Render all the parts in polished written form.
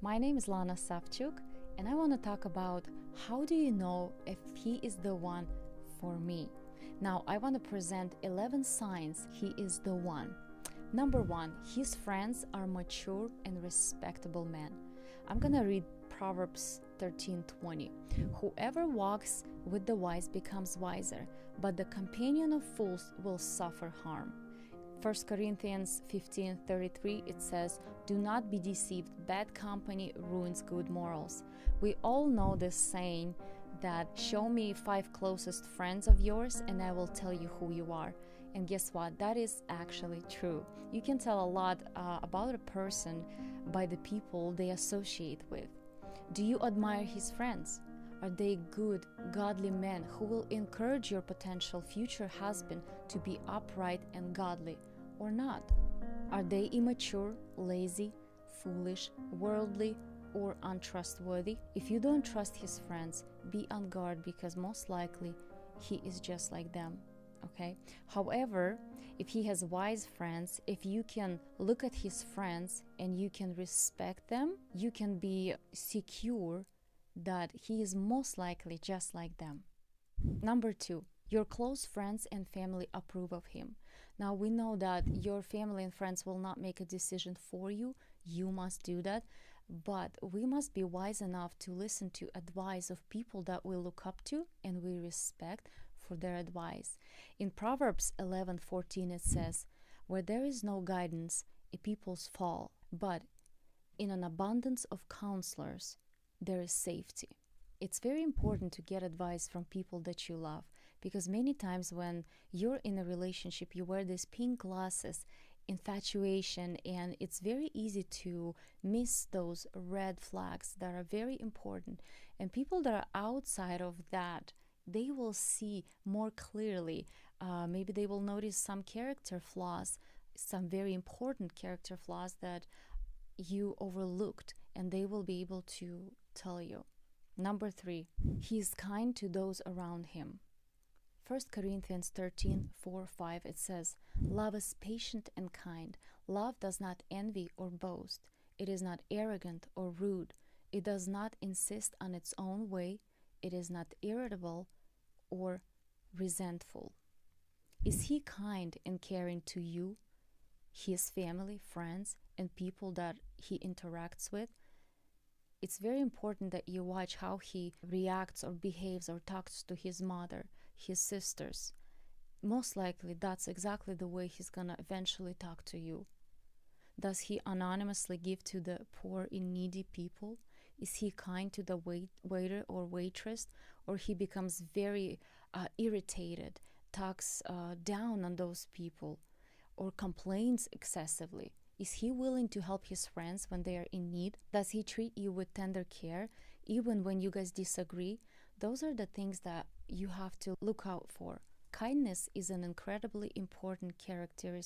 My name is Lana Savchuk, and I want to talk about how do you know if he is the one for me. Now, I want to present 11 signs he is the one. Number 1, his friends are mature and respectable men. I'm going to read Proverbs 13:20. Whoever walks with the wise becomes wiser, but the companion of fools will suffer harm. 1 Corinthians 15:33, it says, "Do not be deceived, bad company ruins good morals." We all know this saying that show me 5 closest friends of yours and I will tell you who you are. And guess what? That is actually true. You can tell a lot about a person by the people they associate with. Do you admire his friends? Are they good, godly men who will encourage your potential future husband to be upright and godly, or not? Are they immature, lazy, foolish, worldly, or untrustworthy? If you don't trust his friends, be on guard, because most likely he is just like them. Okay? However, if he has wise friends, if you can look at his friends and you can respect them, you can be secure that he is most likely just like them. Number 2, your close friends and family approve of him. Now, we know that your family and friends will not make a decision for you. You must do that. But we must be wise enough to listen to advice of people that we look up to and we respect for their advice. In Proverbs 11:14 it says, "Where there is no guidance, a people's fall, but in an abundance of counselors, there is safety." It's very important to get advice from people that you love, because many times when you're in a relationship, you wear these pink glasses, infatuation, and it's very easy to miss those red flags that are very important. And people that are outside of that, they will see more clearly. Maybe they will notice some character flaws, some very important character flaws that you overlooked, and they will be able to tell you. Number 3, he is kind to those around him. 1 Corinthians 13:4-5, it says, "Love is patient and kind. Love does not envy or boast. It is not arrogant or rude. It does not insist on its own way. It is not irritable or resentful." Is he kind and caring to you, his family, friends, and people that he interacts with? It's very important that you watch how he reacts or behaves or talks to his mother, his sisters. Most likely that's exactly the way he's gonna eventually talk to you. Does he anonymously give to the poor and needy people? Is he kind to the waiter or waitress? Or he becomes very irritated, talks down on those people, or complains excessively? Is he willing to help his friends when they are in need? Does he treat you with tender care, even when you guys disagree? Those are the things that you have to look out for. Kindness is an incredibly important character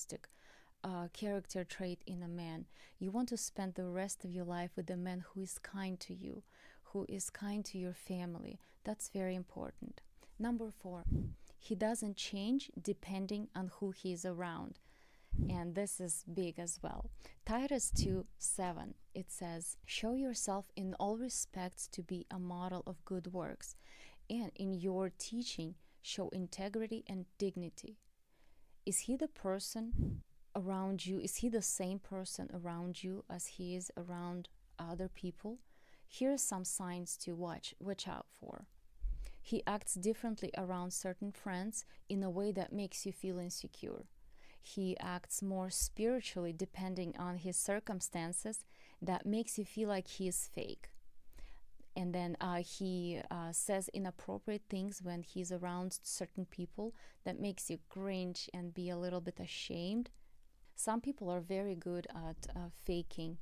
trait in a man. You want to spend the rest of your life with a man who is kind to you, who is kind to your family. That's very important. Number 4, he doesn't change depending on who he is around. And this is big as well. Titus 2:7, it says, "Show yourself in all respects to be a model of good works, and in your teaching show integrity and dignity." Is he the person around you? Is he the same person around you as he is around other people? Here are some signs to watch out for. He acts differently around certain friends in a way that makes you feel insecure. He acts more spiritually depending on his circumstances that makes you feel like he is fake. And then he says inappropriate things when he's around certain people that makes you cringe and be a little bit ashamed. Some people are very good at faking.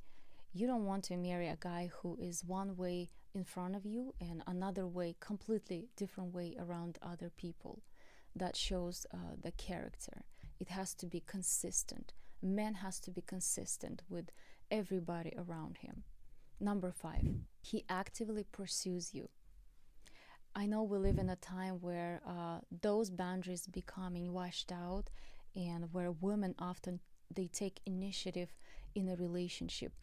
You don't want to marry a guy who is one way in front of you and another way, completely different way around other people. That shows the character. It has to be consistent. A man has to be consistent with everybody around him. Number 5, he actively pursues you. I know we live in a time where those boundaries becoming washed out, and where women often they take initiative in a relationship.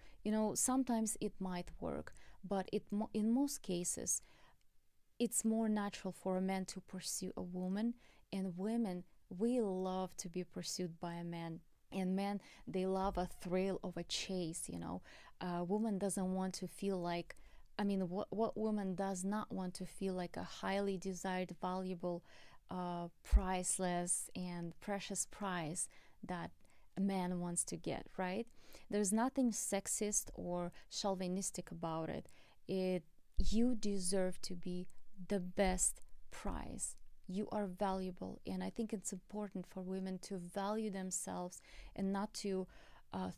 Sometimes it might work, but in most cases, it's more natural for a man to pursue a woman, and women, we love to be pursued by a man. And men, they love a thrill of a chase. A woman doesn't want to feel like, what woman does not want to feel like a highly desired, valuable, priceless, and precious prize that a man wants to get, right? There's nothing sexist or chauvinistic about it. You deserve to be the best prize. You are valuable, and I think it's important for women to value themselves and not to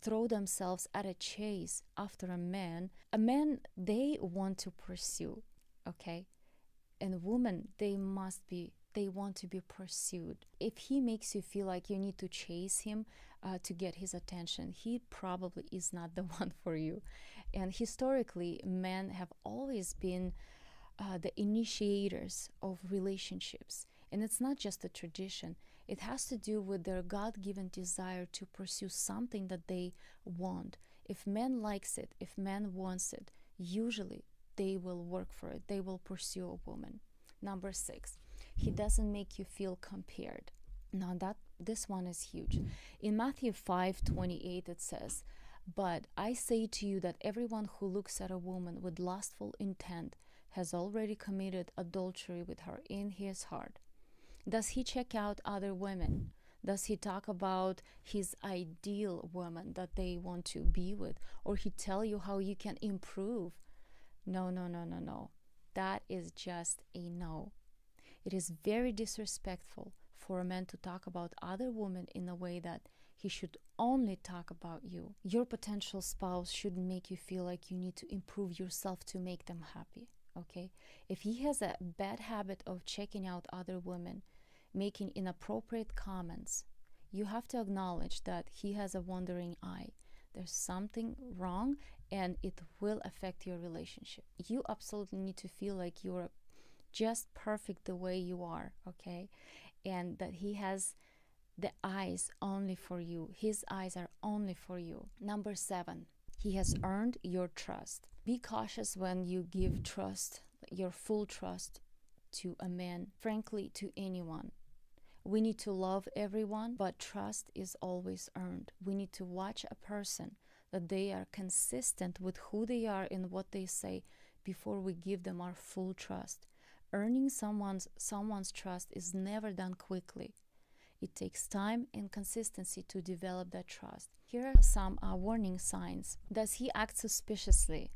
throw themselves at a chase after a man. A man, they want to pursue, okay? And women, they want to be pursued. If he makes you feel like you need to chase him to get his attention, he probably is not the one for you. And historically, men have always been the initiators of relationships. And it's not just a tradition, it has to do with their God-given desire to pursue something that they want. If man likes it, if man wants it, usually they will work for it, they will pursue a woman. Number 6, he doesn't make you feel compared. Now this one is huge. In Matthew 5:28 it says, "But I say to you that everyone who looks at a woman with lustful intent has already committed adultery with her in his heart." Does he check out other women? Does he talk about his ideal woman that they want to be with? Or he tell you how you can improve? No, no, no, no, no. That is just a no. It is very disrespectful for a man to talk about other women in a way that he should only talk about you. Your potential spouse shouldn't make you feel like you need to improve yourself to make them happy, okay? If he has a bad habit of checking out other women, making inappropriate comments, you have to acknowledge that he has a wandering eye. There's something wrong, and it will affect your relationship. You absolutely need to feel like you're just perfect the way you are, okay? And that he has the eyes only for you. His eyes are only for you. Number 7, he has earned your trust. Be cautious when you give trust, your full trust, to a man, frankly, to anyone. We need to love everyone, but trust is always earned. We need to watch a person, that they are consistent with who they are and what they say before we give them our full trust. Earning someone's trust is never done quickly. It takes time and consistency to develop that trust. Here are some warning signs. Does he act suspiciously?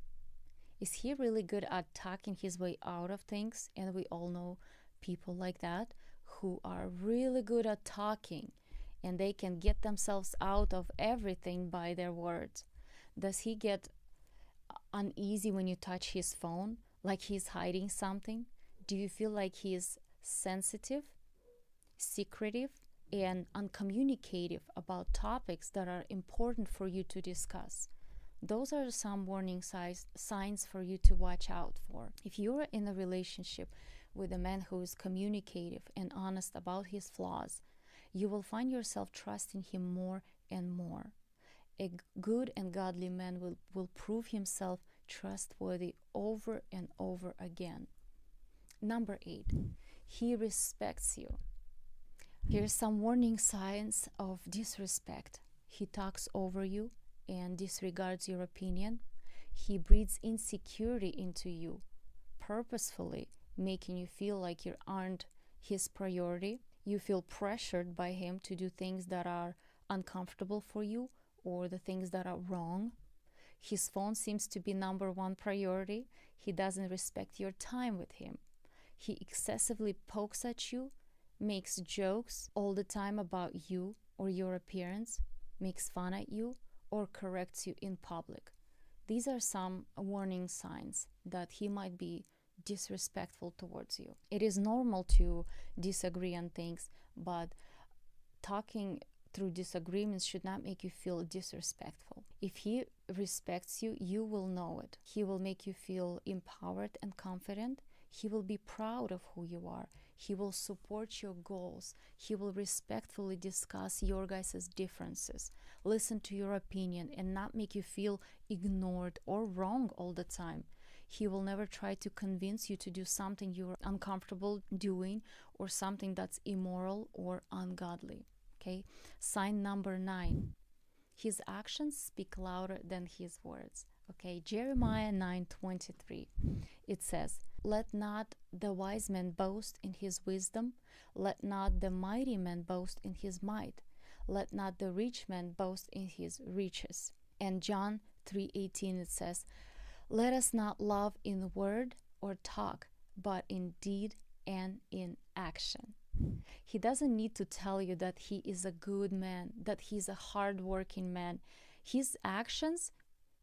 Is he really good at talking his way out of things? And we all know people like that who are really good at talking, and they can get themselves out of everything by their words. Does he get uneasy when you touch his phone, like he's hiding something? Do you feel like he is sensitive, secretive, and uncommunicative about topics that are important for you to discuss? Those are some warning signs for you to watch out for. If you're in a relationship with a man who is communicative and honest about his flaws, you will find yourself trusting him more and more. A good and godly man will prove himself trustworthy over and over again. Number 8, he respects you. Here's some warning signs of disrespect. He talks over you and disregards your opinion. He breeds insecurity into you, purposefully making you feel like you aren't his priority. You feel pressured by him to do things that are uncomfortable for you or the things that are wrong. His phone seems to be number 1 priority. He doesn't respect your time with him. He excessively pokes at you, makes jokes all the time about you or your appearance, makes fun at you, or corrects you in public. These are some warning signs that he might be disrespectful towards you. It is normal to disagree on things, but talking through disagreements should not make you feel disrespectful. If he respects you, you will know it. He will make you feel empowered and confident. He will be proud of who you are. He will support your goals. He will respectfully discuss your guys' differences, listen to your opinion, and not make you feel ignored or wrong all the time. He will never try to convince you to do something you're uncomfortable doing or something that's immoral or ungodly. Okay? Sign number 9. His actions speak louder than his words. Okay? Jeremiah 9:23. It says, "Let not the wise man boast in his wisdom, let not the mighty man boast in his might, let not the rich man boast in his riches." And John 3:18 it says, "Let us not love in word or talk, but in deed and in action." He doesn't need to tell you that he is a good man, that he's a hardworking man. His actions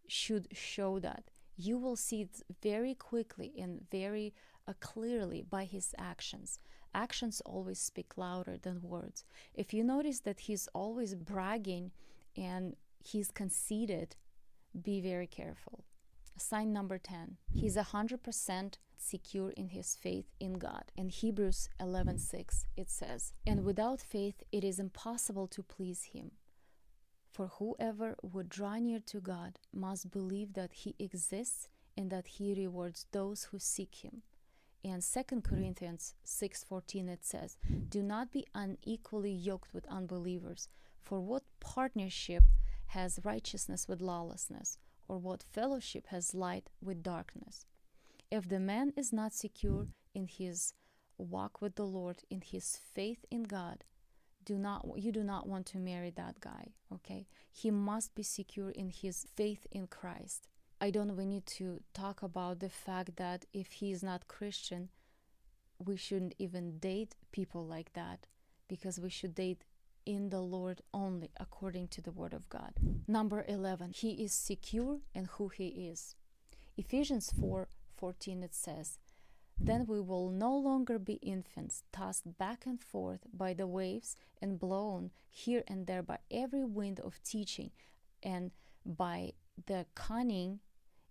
should show that. You will see it very quickly and very clearly by his actions. Actions always speak louder than words. If you notice that he's always bragging and he's conceited, be very careful. Sign number 10. He's 100% secure in his faith in God. In Hebrews 11:6 it says, "And without faith it is impossible to please him. For whoever would draw near to God must believe that he exists and that he rewards those who seek him." And 2 Corinthians 6:14 it says, "Do not be unequally yoked with unbelievers, for what partnership has righteousness with lawlessness, or what fellowship has light with darkness?" If the man is not secure in his walk with the Lord, in his faith in God, you do not want to marry that guy, okay? He must be secure in his faith in Christ. I don't know, we need to talk about the fact that if he is not Christian, we shouldn't even date people like that, because we should date in the Lord only, according to the Word of God. Number 11, he is secure in who he is. Ephesians 4:14 it says, "Then we will no longer be infants, tossed back and forth by the waves and blown here and there by every wind of teaching and by the cunning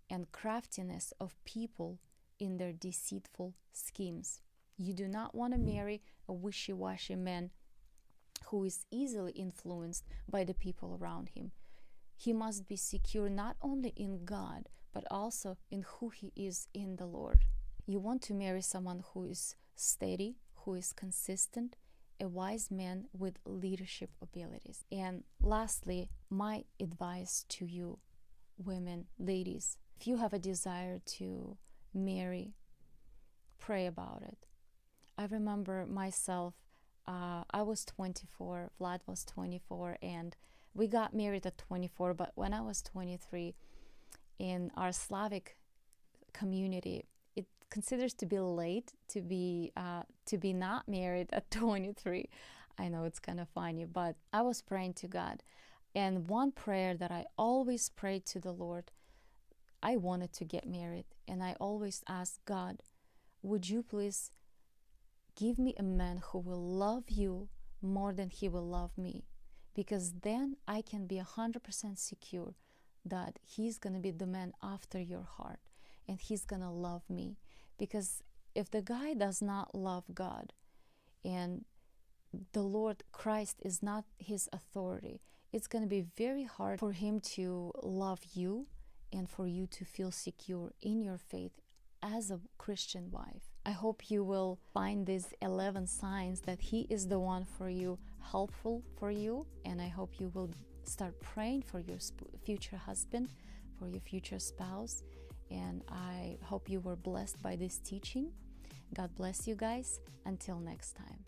and craftiness of people in their deceitful schemes." You do not want to marry a wishy-washy man who is easily influenced by the people around him. He must be secure not only in God, but also in who he is in the Lord. You want to marry someone who is steady, who is consistent, a wise man with leadership abilities. And lastly, my advice to you, women, ladies, if you have a desire to marry, pray about it. I remember myself, I was 24, Vlad was 24, and we got married at 24, but when I was 23, in our Slavic community, it considers to be late to be not married at 23. I know it's kind of funny, but I was praying to God. And one prayer that I always prayed to the Lord, I wanted to get married. And I always asked God, would you please give me a man who will love you more than he will love me? Because then I can be 100% secure that he's going to be the man after your heart and he's going to love me. Because if the guy does not love God and the Lord Christ is not his authority, it's going to be very hard for him to love you and for you to feel secure in your faith as a Christian wife. I hope you will find these 11 signs that he is the one for you helpful for you, and I hope you will start praying for your future husband, for your future spouse, and I hope you were blessed by this teaching. God bless you guys. Until next time.